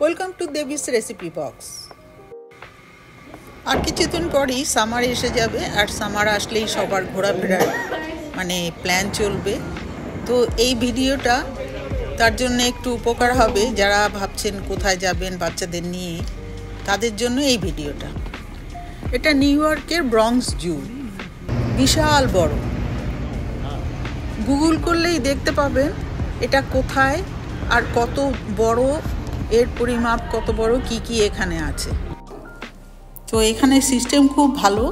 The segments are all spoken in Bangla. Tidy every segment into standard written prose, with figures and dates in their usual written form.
Welcome to Devi's recipe box. আর কিছুদিন পরই সামার এসে যাবে, আর সামার আসলেই সবার ঘোরাফেরার প্ল্যান চলবে। তো এই ভিডিওটা তার জন্য একটু উপকার হবে, যারা ভাবছেন কোথায় যাবেন বাচ্চাদের নিয়ে, তাদের জন্য এই ভিডিওটা। এটা নিউ ইয়র্কের ব্রঙ্কস জু, বিশাল বড়। গুগল করলেই দেখতে পাবেন এটা কোথায় আর কত বড়, এর পরিমাপ কত বড়, কি এখানে আছে। তো এখানে সিস্টেম খুব ভালো।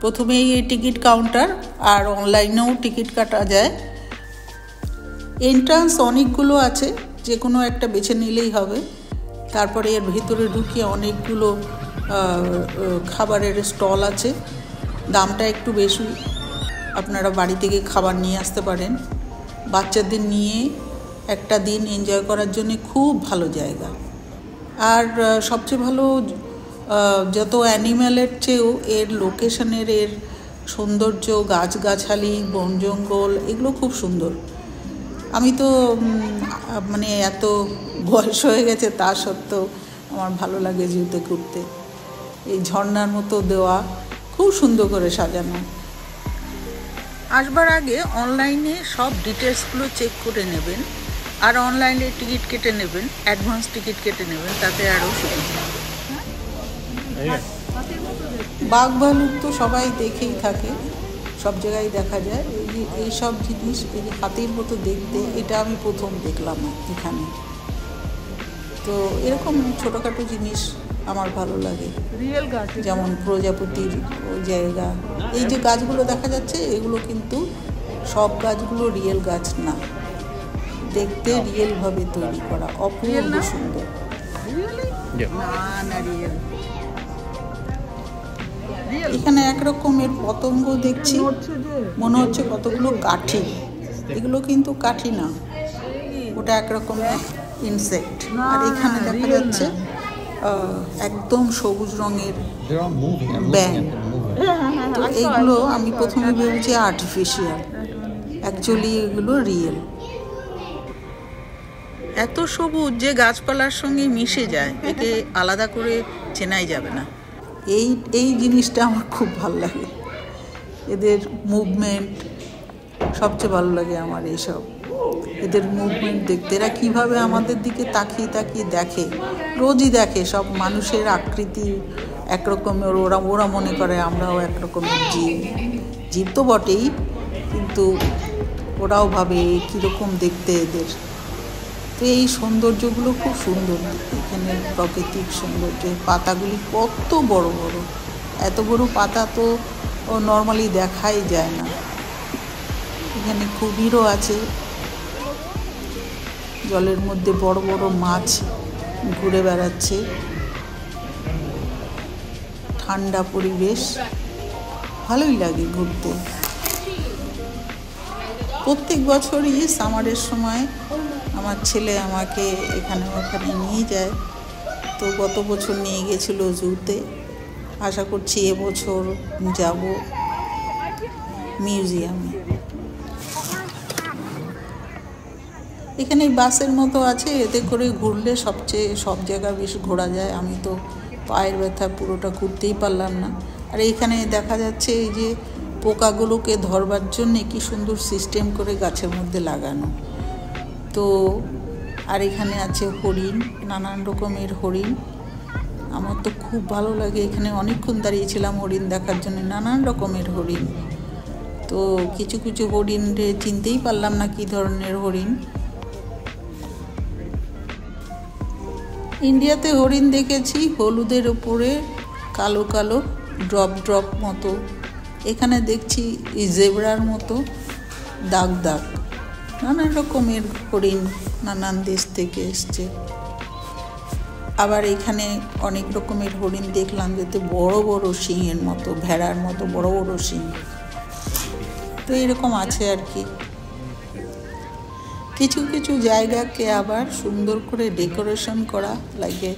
প্রথমেই এই টিকিট কাউন্টার, আর অনলাইনেও টিকিট কাটা যায়। এন্ট্রান্স অনেকগুলো আছে, যে কোনো একটা বেছে নিলেই হবে। তারপরে এর ভিতরে ঢুকিয়ে অনেকগুলো খাবারের স্টল আছে। দামটা একটু বেশি, আপনারা বাড়ি থেকে খাবার নিয়ে আসতে পারেন। বাচ্চাদের নিয়ে একটা দিন এনজয় করার জন্য খুব ভালো জায়গা। আর সবচেয়ে ভালো, যত অ্যানিম্যালের চেয়েও এর লোকেশনের, এর সৌন্দর্য, গাছগাছালি, বন জঙ্গল, এগুলো খুব সুন্দর। আমি তো এত বয়স হয়ে গেছে, তা সত্ত্বেও আমার ভালো লাগে জুতে ঘুরতে। এই ঝর্ণার মতো দেওয়া, খুব সুন্দর করে সাজানো। আসবার আগে অনলাইনে সব ডিটেলসগুলো চেক করে নেবেন, আর অনলাইনে টিকিট কেটে নেবেন, অ্যাডভান্স টিকিট কেটে নেবেন, তাতে আরও সুবিধা। বাঘ ভালুক তো সবাই দেখেই থাকে, সব জায়গায় দেখা যায়। এই সব জিনিস, এই যে হাতির মতো দেখতে, এটা আমি প্রথম দেখলাম এখানে। তো এরকম ছোটোখাটো জিনিস আমার ভালো লাগে, যেমন প্রজাপতির জায়গা। এই যে গাছগুলো দেখা যাচ্ছে, এগুলো কিন্তু সব গাছগুলো রিয়েল গাছ না, দেখতে রিয়েলভাবে তৈরি করা, অপূর্ব সুন্দর। এখানে একরকমের পতঙ্গ দেখছি, মনে হচ্ছে কতগুলো কাঠি। এগুলো কিন্তু কাঠি না, ওটা একরকমের ইনসেক্ট। আর এখানে দেখা যাচ্ছে একদম সবুজ রঙের ব্যাঙ। তো এইগুলো আমি প্রথমে ভেবেছি আর্টিফিশিয়াল, অ্যাকচুয়ালি এগুলো রিয়েল। এত সবুজ যে গাছপালার সঙ্গে মিশে যায়, একে আলাদা করে চেনাই যাবে না। এই জিনিসটা আমার খুব ভালো লাগে, এদের মুভমেন্ট সবচেয়ে ভালো লাগে আমার। এইসব এদের মুভমেন্ট দেখতে, এরা কীভাবে আমাদের দিকে তাকিয়ে তাকিয়ে দেখে, রোজই দেখে। সব মানুষের আকৃতি একরকমের, ওরা মনে করে আমরাও একরকমের জীব তো বটেই, কিন্তু ওরাও ভাবে কীরকম দেখতে এদের। তো এই সৌন্দর্যগুলো খুব সুন্দর, এখানে প্রাকৃতিক সৌন্দর্য। পাতাগুলি কত বড় বড়, এত বড় পাতা তো নর্মালি দেখাই যায় না। এখানে কুমিরও আছে, জলের মধ্যে বড় বড় মাছ ঘুরে বেড়াচ্ছে। ঠান্ডা পরিবেশ, ভালোই লাগে ঘুরতে। প্রত্যেক বছরই সামারের সময় আমার ছেলে আমাকে এখানে ওখানে নিয়ে যায়। তো গত বছর নিয়ে গেছিলো জুতে, আশা করছি এবছর যাব মিউজিয়ামে। এখানে বাসের মতো আছে, এতে করে ঘুরলে সব জায়গা বেশ ঘোরা যায়। আমি তো পায়ের ব্যথা, পুরোটা ঘুরতেই পারলাম না। আর এইখানে দেখা যাচ্ছে এই যে পোকাগুলোকে ধরবার জন্যে কি সুন্দর সিস্টেম করে গাছের মধ্যে লাগানো। তো আর এখানে আছে হরিণ, নানান রকমের হরিণ। আমার তো খুব ভালো লাগে, এখানে অনেকক্ষণ দাঁড়িয়েছিলাম হরিণ দেখার জন্য, নানান রকমের হরিণ। তো কিছু কিছু হরিণ চিনতেই পারলাম না কী ধরনের হরিণ। ইন্ডিয়াতে হরিণ দেখেছি হলুদের ওপরে কালো কালো ড্রপ ড্রপ মতো, এখানে দেখছি জেব্রার মতো দাগ দাগ। নানান রকমের হরিণ নানান দেশ থেকে এসছে। আবার এখানে অনেক রকমের হরিণ দেখলাম, যাতে বড় বড় শিংয়ের মতো, ভেড়ার মতো বড় বড় শিং। তো এরকম আছে আর কি। কিছু কিছু জায়গাকে আবার সুন্দর করে ডেকোরেশন করা লাগে,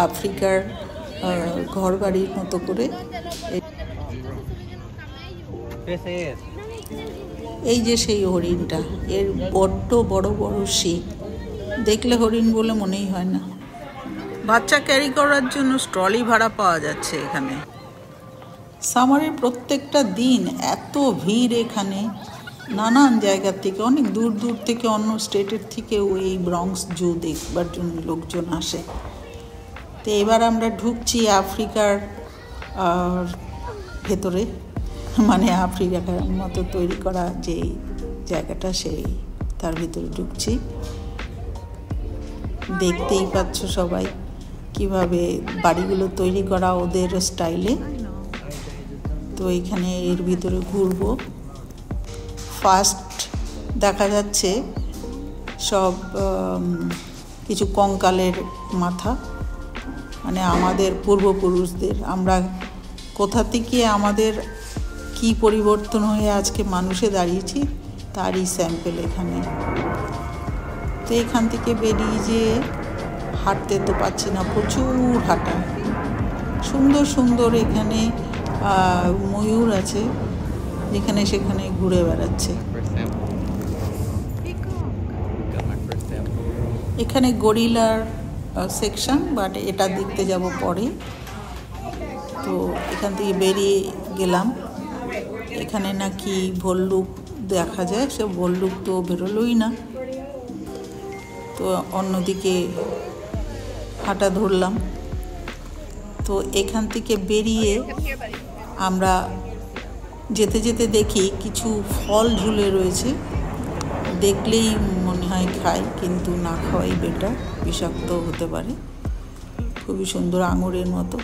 আফ্রিকার ঘরবাড়ির মতো করে। এই যে সেই হরিণটা, এর বড্ড বড় বড় শিং, দেখলে হরিণ বলে মনেই হয় না। বাচ্চা ক্যারি করার জন্য ট্রলি ভাড়া পাওয়া যাচ্ছে এখানে। সামারের প্রত্যেকটা দিন এত ভিড় এখানে, নানান জায়গার থেকে, অনেক দূর দূর থেকে, অন্য স্টেটের থেকেও এই ব্রঙ্কস জু দেখবার জন্য লোকজন আসে। তো এবার আমরা ঢুকছি আফ্রিকার ভেতরে, মানে আফ্রিকার মতো তৈরি করা যে জায়গাটা, সেই তার ভিতরে ঢুকছি। দেখতেই পাচ্ছ সবাই কিভাবে বাড়িগুলো তৈরি করা ওদের স্টাইলে। তো এখানে এর ভিতরে ঘুরবো। ফার্স্ট দেখা যাচ্ছে সব কিছু কঙ্কালের মাথা, মানে আমাদের পূর্বপুরুষদের, আমরা কোথা থেকে আমাদের কি পরিবর্তন হয়ে আজকে মানুষে দাঁড়িয়েছি তারই স্যাম্পল এখানে। তো এখান থেকে বেরিয়ে যেয়ে হাঁটতে তো পাচ্ছি না, প্রচুর হাঁটা। সুন্দর সুন্দর এখানে ময়ূর আছে, যেখানে সেখানে ঘুরে বেড়াচ্ছে। এখানে গরিলার সেকশন, বাট এটা দেখতে যাব পরে। তো এখান থেকে বেরিয়ে গেলাম। এখানে নাকি ভল্লুক দেখা যায়, সে ভল্লুক তো বেরোলোই না। তো অন্যদিকে হাঁটা ধরলাম। তো এখান থেকে বেরিয়ে আমরা যেতে যেতে দেখি কিছু ফল ঝুলে রয়েছে। দেখলেই মনে হয় খাই, কিন্তু না খাওয়াই বেটার, বিষাক্ত হতে পারে। খুবই সুন্দর, আঙুরের মতো।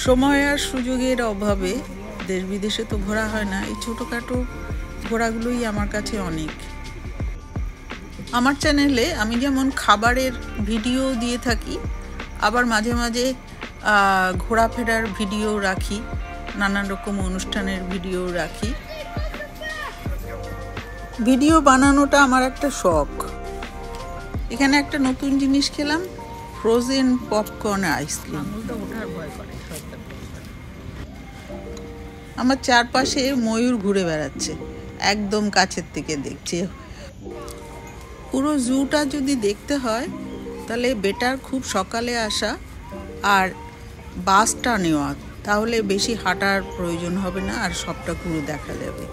সময় আর সুযোগের অভাবে দেশ বিদেশে তো ঘোরা হয় না, এই ছোটোখাটো ঘোরাগুলোই আমার কাছে অনেক। আমার চ্যানেলে আমি যেমন খাবারের ভিডিও দিয়ে থাকি, আবার মাঝে মাঝে ঘোরাফেরার ভিডিও রাখি, নানান রকম অনুষ্ঠানের ভিডিও রাখি। ভিডিও বানানোটা আমার একটা শখ। এখানে একটা নতুন জিনিস খেলাম, ফ্রোজেন পপকর্ন আইসক্রিম। আমার চারপাশে ময়ূর ঘুরে বেড়াচ্ছে, একদম কাছের থেকে দেখছি। পুরো জুটা যদি দেখতে হয় তাহলে বেটার খুব সকালে আসা আর বাসটা নেওয়া, তাহলে বেশি হাঁটার প্রয়োজন হবে না, আর সবটা ঘুরে দেখা যাবে।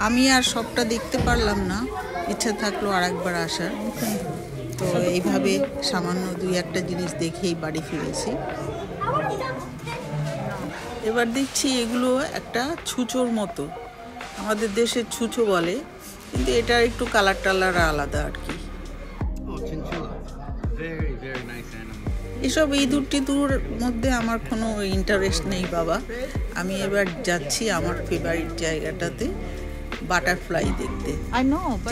আমি আর সবটা দেখতে পারলাম না, ইচ্ছা থাকলো আর একবার আসার। তো এইভাবে সামান্য দুই একটা জিনিস দেখেই বাড়ি ফিরেছি। এবার দেখছি এগুলো একটা ছুঁচোর মতো, আমাদের দেশে ছুঁচো বলে, কিন্তু এটার একটু কালার টালার আলাদা আর কি। এসব ইঁদুর টিঁদুর মধ্যে আমার কোনো ইন্টারেস্ট নেই বাবা। আমি এবার যাচ্ছি আমার ফেভারিট জায়গাটাতে, বাটারফ্লাই দেখতে।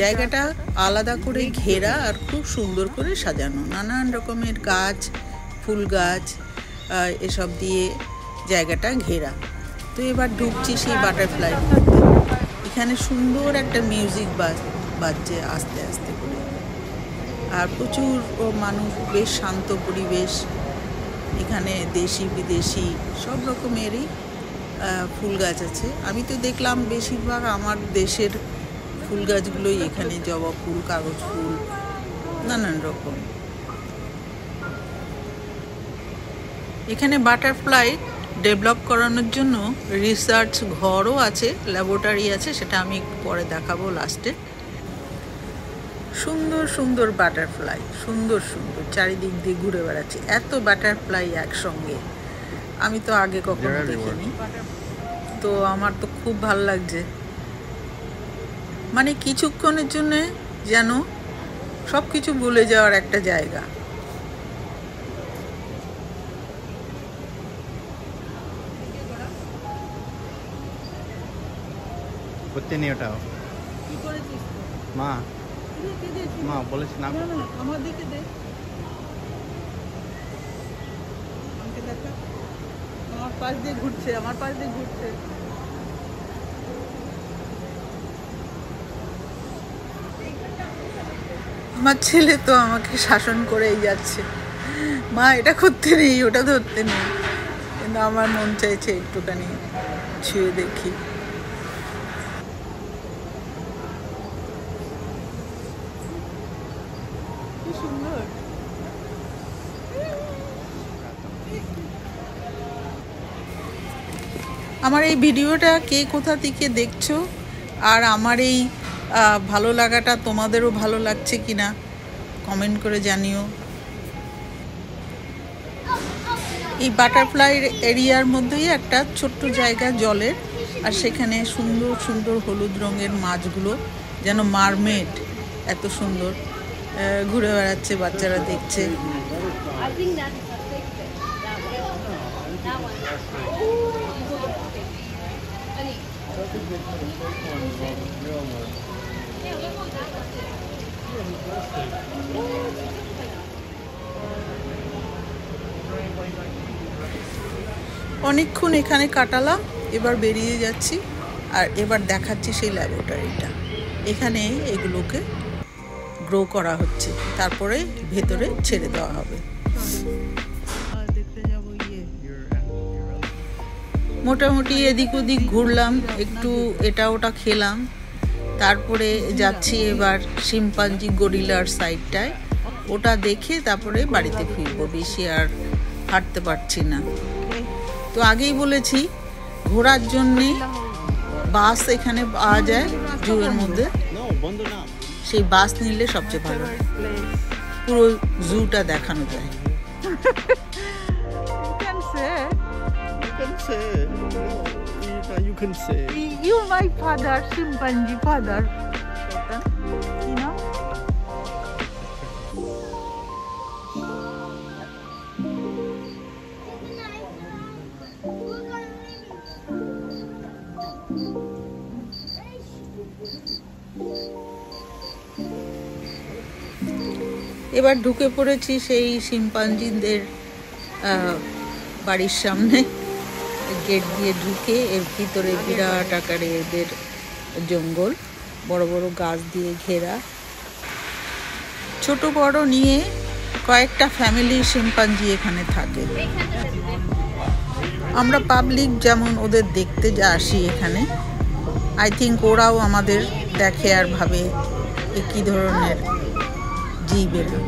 জায়গাটা আলাদা করে ঘেরা আর খুব সুন্দর করে সাজানো, নানান রকমের গাছ, ফুল গাছ, এসব দিয়ে জায়গাটা ঘেরা। তো এবার ঢুকছি সেই বাটারফ্লাই। এখানে সুন্দর একটা মিউজিক বাজছে আস্তে আস্তে করে, আর প্রচুর মানুষ, বেশ শান্ত পরিবেশ। এখানে দেশি বিদেশি সব রকমেরই ফুল গাছ আছে। আমি তো দেখলাম বেশিরভাগ আমার দেশের ফুল গাছগুলোই এখানে, জবা ফুল, কাগজ ফুল, নানান রকম। এখানে বাটারফ্লাই ডেভেলপ করানোর জন্য রিসার্চ ঘরও আছে, ল্যাবরেটরি আছে, সেটা আমি পরে দেখাবো লাস্টে। সুন্দর সুন্দর বাটারফ্লাই, সুন্দর সুন্দর, চারিদিক দিয়ে ঘুরে বেড়াচ্ছে এত বাটারফ্লাই একসঙ্গে, আমি তো আগে কখনো দেখিনি। তো আমার তো খুব ভালো লাগছে, মানে কিছুক্ষণের জন্য যেন সব কিছু ভুলে যাওয়ার একটা জায়গা। করতে নেই ওটাও মা, মা বলেছি না, আমার দিকে দে, আমাকে দেখা, আমার পাশ দিয়ে ঘুরছে, আমার পাশ দিয়ে ঘুরছে। আমার ছেলে তো আমাকে শাসন করেই যাচ্ছে, মা এটা করতে নেই, ওটা ধরতে নেই, কিন্তু আমার মন চাইছে একটুখানি ছুঁয়ে দেখি। কি সুন্দর, আমার এই ভিডিওটা কে কোথা থেকে দেখছো, আর আমার এই ভালো লাগাটা তোমাদেরও ভালো লাগছে কিনা কমেন্ট করে জানিও। এই বাটারফ্লাই এরিয়ার মধ্যেই একটা ছোট্ট জায়গা জলের, আর সেখানে সুন্দর সুন্দর হলুদ রঙের মাছগুলো যেন মারমেড, এত সুন্দর ঘুরে বেড়াচ্ছে, বাচ্চারা দেখছে। অনেকক্ষণ এখানে কাটালাম, এবার বেরিয়ে যাচ্ছি। আর এবার দেখাচ্ছি সেই ল্যাবরেটরিটা। এখানে এগুলোকে গ্রো করা হচ্ছে, তারপরে ভেতরে ছেড়ে দেওয়া হবে। মোটামুটি এদিক ওদিক ঘুরলাম, একটু এটা ওটা খেলাম, তারপরে যাচ্ছি এবার শিম্পাঞ্জি গরিলার সাইডটায়। ওটা দেখে তারপরে বাড়িতে ফিরবো, বেশি আর হাঁটতে পারছি না। তো আগেই বলেছি ঘোরার জন্যে বাস এখানে পাওয়া যায় জুয়ের মধ্যে, সেই বাস নিলে সবচেয়ে ভালো, পুরো জুটা দেখানো যায়। You can say. You my father, chimpanzee father. You know? এবার ঢুকে পড়েছি সেই শিম্পাঞ্জিদের বাড়ির সামনে। গেট দিয়ে ঢুকে এর ভিতরে বিরাট আকারে এদের জঙ্গল, বড় বড় গাছ দিয়ে ঘেরা, ছোট বড় নিয়ে কয়েকটা ফ্যামিলি শিম্পাঞ্জি এখানে থাকে। আমরা পাবলিক যেমন ওদের দেখতে যা আসি এখানে, আই থিঙ্ক ওরাও আমাদের দেখে আর ভাবে এ কী ধরনের জীব এরা।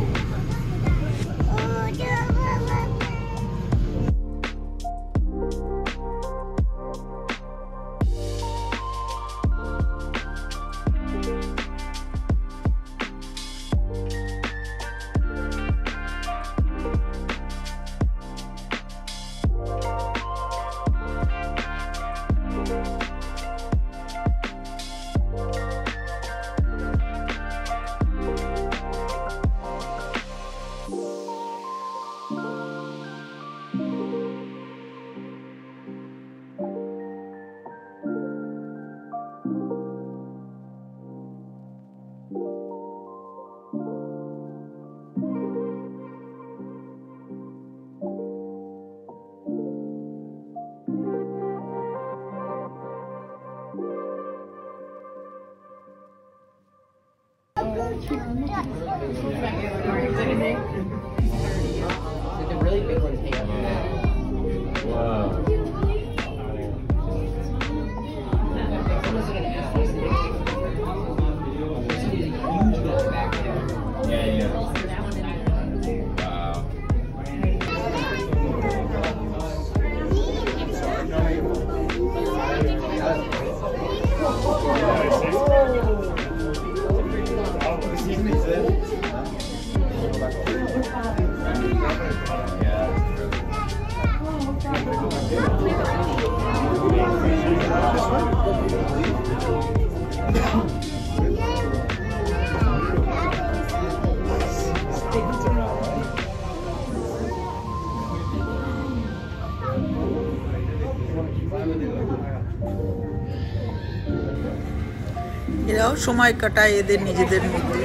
এরাও সময় কাটায় এদের নিজেদের মধ্যে।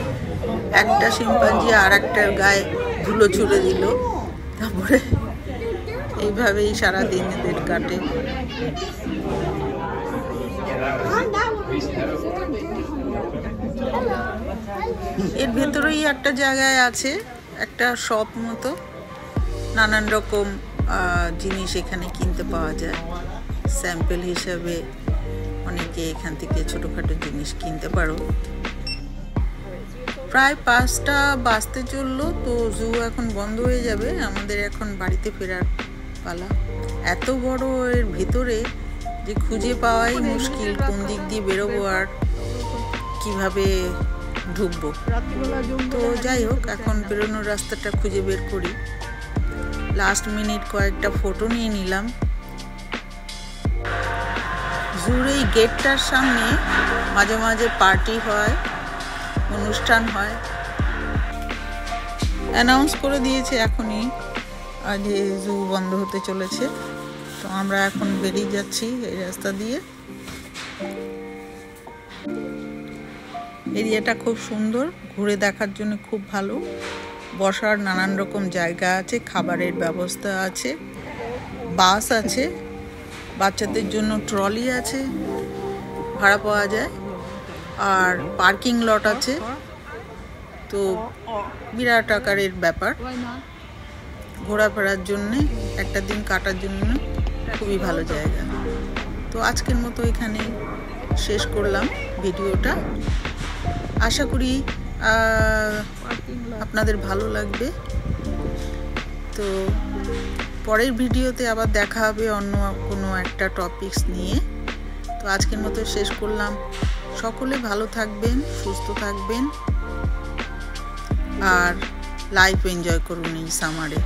একটা শিম্পাঞ্জি আর একটার গায়ে ধুলো ছুড়ে দিল, তারপরে এইভাবেই সারাদিন এদের কাটে। এর ভেতরেই একটা জায়গায় আছে একটা শপ মতো, নানান রকম জিনিস এখানে কিনতে পাওয়া যায়। স্যাম্পল হিসাবে অনেকে এখান থেকে ছোটোখাটো জিনিস কিনতে পারো। প্রায় 5টা বাজতে চললো, তো জু এখন বন্ধ হয়ে যাবে, আমাদের এখন বাড়িতে ফেরার পালা। এত বড় এর ভেতরে যে খুঁজে পাওয়াই মুশকিল, কোন দিক দিয়ে বেরোবো আর কিভাবে ঢুকবো। তো যাই হোক, এখন বেরোনোর রাস্তাটা খুঁজে বের করি। লাস্ট মিনিট কয়েকটা ফটো নিয়ে নিলাম। জুর এই গেটটার সামনে মাঝে মাঝে পার্টি হয়, অনুষ্ঠান হয়। অ্যানাউন্স করে দিয়েছে এখনই যে জু বন্ধ হতে চলেছে। তো আমরা এখন বেরিয়ে যাচ্ছি এই রাস্তা দিয়ে। এরিয়াটা খুব সুন্দর, ঘুরে দেখার জন্য খুব ভালো। বসার নানান রকম জায়গা আছে, খাবারের ব্যবস্থা আছে, বাস আছে, বাচ্চাদের জন্য ট্রলি আছে, ভাড়া পাওয়া যায়, আর পার্কিং লট আছে। তো বিরাট আকারের ব্যাপার, ঘোরাফেরার জন্যে, একটা দিন কাটার জন্য খুবই ভালো জায়গা। তো আজকের মতো এখানে শেষ করলাম ভিডিওটা। আশা করি আপনাদের ভালো লাগবে। তো পরের ভিডিওতে আবার দেখা হবে অন্য কোনো একটা টপিকস নিয়ে। তো আজকের মতো শেষ করলাম। সকলে ভালো থাকবেন, সুস্থ থাকবেন, আর লাইফ এনজয় করুন এই সামারে।